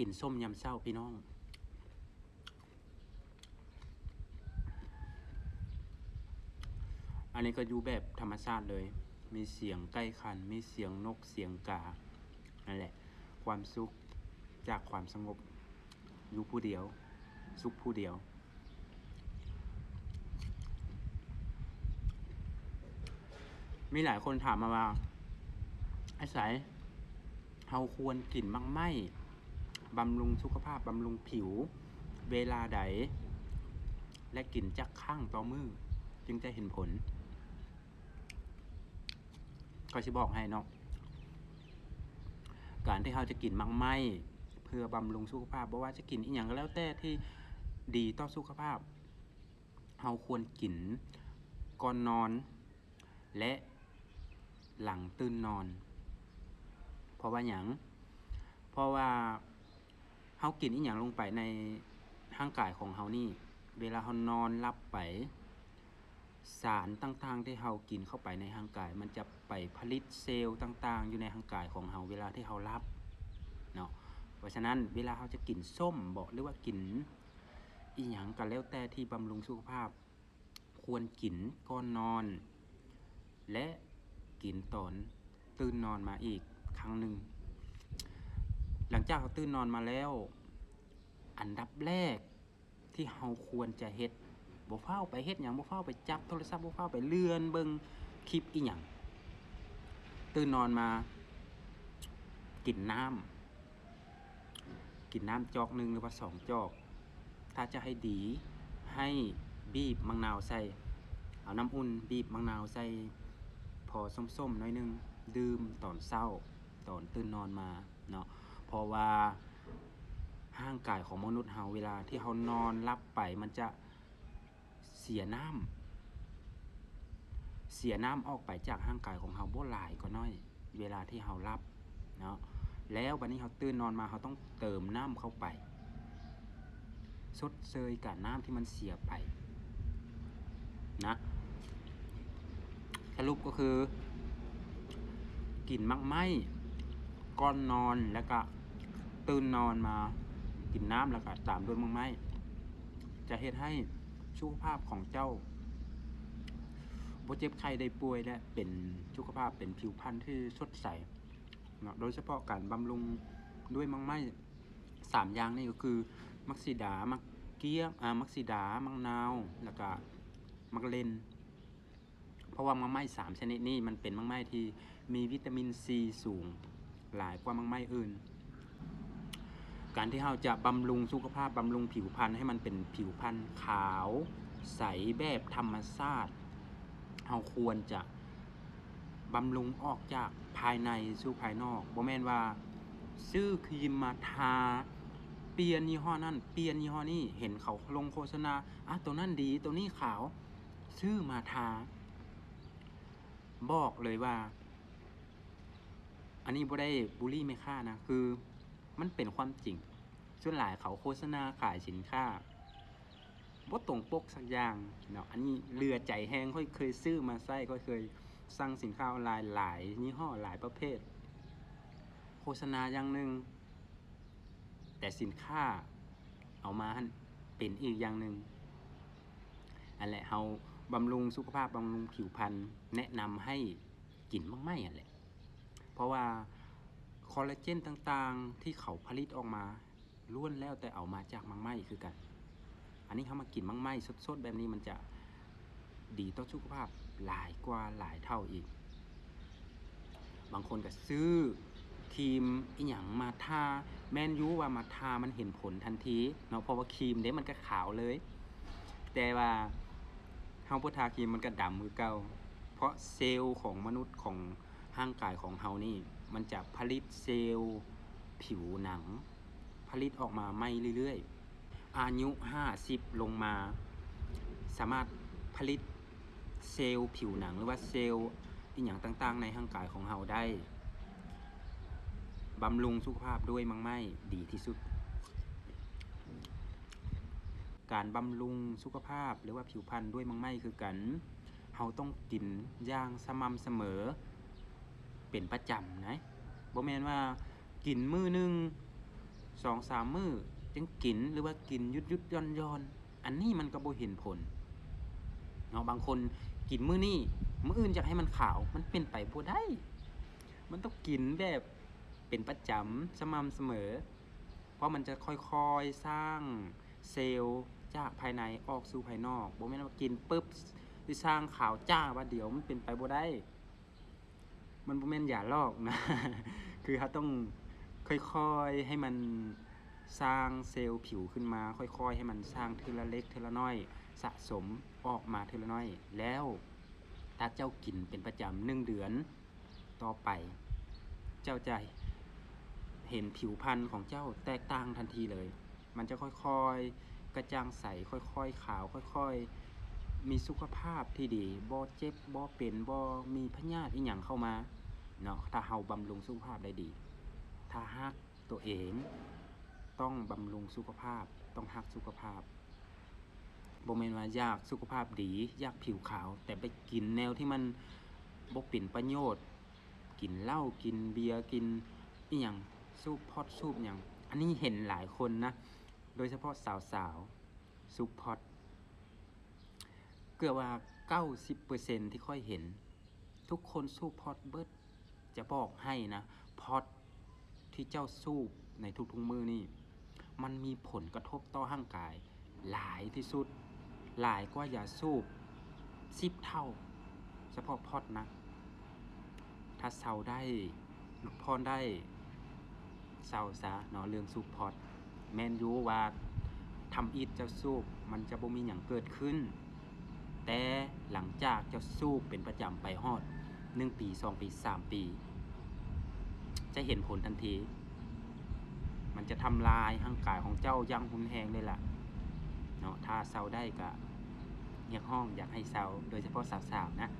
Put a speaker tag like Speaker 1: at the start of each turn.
Speaker 1: กินส้มยำเศร้าพี่น้องอันนี้ก็อยู่แบบธรรมชาติเลยมีเสียงไก่ขันมีเสียงนกเสียงกานั่นแหละความสุขจากความสงบอยู่ผู้เดียวสุขผู้เดียวมีหลายคนถามมาว่าไอ้สายเฮาควรกินมักไหมบำรุงสุขภาพบำรุงผิวเวลาใดและกินจักข้างต่อมือจึงจะเห็นผลก็จะบอกให้เนาะการที่เราจะกินมักไหมเพื่อบำรุงสุขภาพบ่ว่าจะกินอีหยังก็แล้วแต่ที่ดีต่อสุขภาพเราควรกินก่อนนอนและหลังตื่นนอนเพราะว่าหยังเพราะว่าเรากินอีหยังลงไปในร่างกายของเรานี่เวลาเรานอนหลับไปสารต่างๆที่เรากินเข้าไปในร่างกายมันจะไปผลิตเซลล์ต่างๆอยู่ในร่างกายของเราเวลาที่เราหลับเนาะเพราะฉะนั้นเวลาเราจะกินส้มบ่หรือว่ากินอีหยังก็แล้วแต่ที่บำรุงสุขภาพควรกินก่อนนอนและกินตอนตื่นนอนมาอีกครั้งหนึ่งหลังจากเราตื่นนอนมาแล้วอันดับแรกที่เราควรจะเฮ็ดบ่เฝ้าไปเฮ็ดหยังบ่เฝ้าไปจับโทรศัพท์บ่เฝ้าไปเลื่อนเบิ่งคลิปอีหยังตื่นนอนมากินน้ำจอกนึงหรือว่า2จอกถ้าจะให้ดีให้บีบมะนาวใส่เอาน้ำอุ่นบีบมะนาวใส่พอส้มๆหน่อยนึงดื่มตอนเช้าตอนตื่นนอนมาเนาะเพราะว่าร่างกายของมนุษย์เฮาเวลาที่เฮานอนหลับไปมันจะเสียน้ำออกไปจากร่างกายของเฮาบ่หลายก็น้อยเวลาที่เฮาหลับเนาะแล้ววันนี้เฮาตื่นนอนมาเฮาต้องเติมน้ำเข้าไปชดเชยกับน้ำที่มันเสียไปนะสรุปก็คือกินมักไหมก่อนนอนแล้วก็ตื่นนอนมากินน้ำแล้วก็ตามด้วยมักไหมจะเฮ็ดให้สุขภาพของเจ้าบ่เจ็บไข้ได้ป่วยและเป็นสุขภาพเป็นผิวพรรณที่สดใสเนาะโดยเฉพาะการบำรุงด้วยมักไหม3อย่างนี่ก็คือมักสีดามักเกี้ยมักสีดามักนาวแล้วก็มักเลนเพราะว่ามักไหม3ชนิดนี้มันเป็นมักไหมที่มีวิตามินซีสูงหลายกว่ามักไหมอื่นการที่เราจะบำรุงสุขภาพบำรุงผิวพรรณให้มันเป็นผิวพรรณขาวใสแบบธรรมชาติเราควรจะบำรุงออกจากภายในสู่ภายนอกบ่แม่นว่าซื้อครีมมาทาเปลี่ยนยี่ห้อนั้นเปลี่ยนยี่ห้อนี้เห็นเขาลงโฆษณาตัวนั้นดีตัวนี้ขาวซื้อมาทาบอกเลยว่าอันนี้บ่ได้บูลลี่แม่ค้านะคือมันเป็นความจริงส่วนหลายเขาโฆษณาขายสินค้าบ่ตรงปกสักอย่างเนาะอันนี้เลือใจแห้งค่อยเคยซื้อมาใช้ก็เคยสั่งสินค้าออนไลน์หลายยี่ห้อหลายประเภทโฆษณาอย่างนึงแต่สินค้าเอามาเป็นอีกอย่างนึงอันแหละเฮาบำรุงสุขภาพบำรุงผิวพรรณแนะนำให้กินมักไหมอันแหละเพราะว่าคอลลาเจนต่างๆที่เขาผลิตออกมาล้วนแล้วแต่เอามาจากมักไหมคือกันอันนี้เขามากินมักไหมสดๆแบบนี้มันจะดีต่อสุขภาพหลายกว่าหลายเท่าอีกบางคนก็ซื้อครีมอีหยังมาทาแม่นอยู่ว่ามาทามันเห็นผลทันทีเนาะเพราะว่าครีมเด้มันก็ขาวเลยแต่ว่าเฮาบ่ทาครีมมันก็ดำคือเก่าเพราะเซลล์ของมนุษย์ของร่างกายของเฮานี่มันจะผลิตเซลล์ผิวหนังผลิตออกมาใหม่เรื่อยๆอายุ50ลงมาสามารถผลิตเซลล์ผิวหนังหรือว่าเซลล์อีหยังต่างๆในร่างกายของเฮาได้บำรุงสุขภาพด้วยมักไหมดีที่สุดการบำรุงสุขภาพหรือว่าผิวพรรณด้วยมักไหมคือกันเฮาต้องกินอย่างสม่ำเสมอเป็นประจำนะบ่แม่นว่ากินมื้อนึง 2-3 มื้อจึงกินหรือว่ากินยุดๆย่อนๆอันนี้มันก็บ่เห็นผลเนาะบางคนกินมื้อนี้มื้ออื่นอยากให้มันขาวมันเป็นไปบ่ได้มันต้องกินแบบเป็นประจำสม่ำเสมอเพราะมันจะค่อยๆสร้างเซลล์จากภายในออกสู่ภายนอกบ่แม่นว่ากินปึ๊บสิสร้างขาวจ้าว่าเดี๋ยวมันเป็นไปบ่ได้มันบ่แม่นยาลอกนะ คือเขาต้องค่อยๆให้มันสร้างเซลล์ผิวขึ้นมาค่อยๆให้มันสร้างทีละเล็กทีละน้อยสะสมออกมาทีละน้อยแล้วถ้าเจ้ากินเป็นประจำ1 เดือนต่อไปเจ้าจะเห็นผิวพรรณของเจ้าแตกต่างทันทีเลยมันจะค่อยๆกระจ่างใสค่อยๆขาวค่อยๆมีสุขภาพที่ดีบ่เจ็บบ่เป็นบ่มีพยาธิอีหยังเข้ามาเนาะถ้าเฮาบำรุงสุขภาพได้ดีถ้ารักตัวเองต้องบำรุงสุขภาพต้องรักสุขภาพบ่แม่นว่าอยากสุขภาพดีอยากผิวขาวแต่ไปกินแนวที่มันบ่เป็นประโยชน์กินเหล้ากินเบียร์กินอีหยังสูบพอตสูบหยังอันนี้เห็นหลายคนนะโดยเฉพาะสาวๆสูบพอตเกือบว่า 90% ที่ค่อยเห็นทุกคนสูบพอตเบิดจะบอกให้นะพอตที่เจ้าสูบในทุกๆมื้อนี่มันมีผลกระทบต่อร่างกายหลายที่สุดหลายกว่ายาสูบ10 เท่าเฉพาะพอตนะถ้าเซาได้หลุดพ้นได้เซาซะเนาะเรื่องสูบพอตแม่นอยู่ว่าทำอิฐจะสูบมันจะบ่มีหยังเกิดขึ้นแต่หลังจากจะสูบเป็นประจำไปฮอด1 ปี 2 ปี 3 ปีจะเห็นผลทันทีมันจะทำลายร่างกายของเจ้าอย่างรุนแรงเลยล่ะเนาะถ้าเซาได้ก็เรียกร้องอยากให้เซาโดยเฉพาะสาวๆนะ